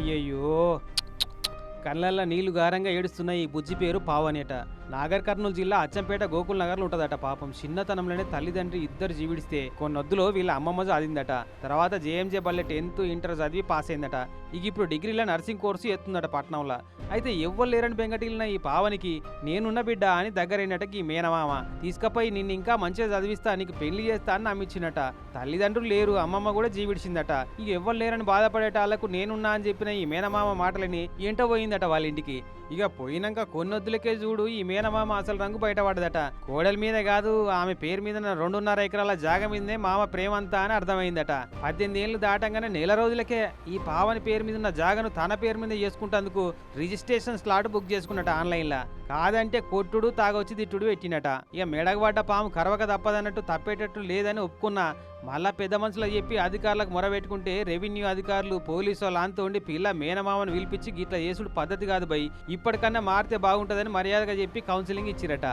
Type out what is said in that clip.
అయ్యయ్యో! కళ్ళల్లో నీళ్లు గారంగా ఏడుస్తున్నాయి. ఈ బుజ్జి పేరు పావనేట. నాగర్ కర్నూలు జిల్లా అచ్చంపేట గోకుల్ నగర్లో ఉంటదట. పాపం చిన్నతనంలోనే తల్లిదండ్రి ఇద్దరు జీవిడిస్తే కొన్నొద్దులో వీళ్ళ అమ్మమ్మ చదివిందట. తర్వాత జేఎంజే బల్లె 10th ఇంటర్ చదివి పాస్ అయిందట. ఇక ఇప్పుడు డిగ్రీలో నర్సింగ్ కోర్సు ఎత్తుందట పట్నంలో. అయితే ఎవ్వరు లేరని బెంగటిల్లిన ఈ పావనికి నేనున్న బిడ్డ అని దగ్గరైనట ఈ మేనమామ. తీసుకపోయి నిన్ను ఇంకా మంచిగా చదివిస్తా, నీకు పెళ్లి చేస్తా అని నమ్మించినట. తల్లిదండ్రులు లేరు, అమ్మమ్మ కూడా జీవిడిచిందట. ఇక ఎవ్వరు లేరని బాధపడేటాళ్లకు నేనున్నా అని చెప్పిన ఈ మేనమామ మాటలని ఏంటో పోయిందట వాళ్ళ ఇంటికి. ఇక పోయినాక కొన్నొద్దులకే చూడు ఈ మేనమామ అసలు రంగు బయటపడదట. కోడల మీదే కాదు, ఆమె పేరు మీద 2.5 ఎకరాల జాగ మీదనే మామ ప్రేమంతా అని అర్థమైందట. 18 ఏళ్ళు దాటంగానే నెల రోజులకే ఈ పావని పేరు మీద ఉన్న జాగను తన పేరు మీద చేసుకుంటందుకు రిజిస్ట్రేషన్ స్లాట్ బుక్ చేసుకున్నట ఆన్లైన్లో. కాదంటే కొట్టుడు తాగొచ్చి తిట్టుడు పెట్టినట. ఇక మెడగబడ్డ పాము కరవక తప్పదన్నట్టు తప్పేటట్టు లేదని ఒప్పుకున్నా. మళ్ళా పెద్ద మనుషులు చెప్పి అధికారులకు మొరబెట్టుకుంటే రెవెన్యూ అధికారులు పోలీసు వాళ్ళు అంతా ఉండి పిల్ల మేనమామను పిలిపించి గిట్ల చేసుడు పద్ధతి కాదు బై, ఇప్పటికన్నా మారితే బాగుంటుందని మర్యాదగా చెప్పి కౌన్సిలింగ్ ఇచ్చిరట.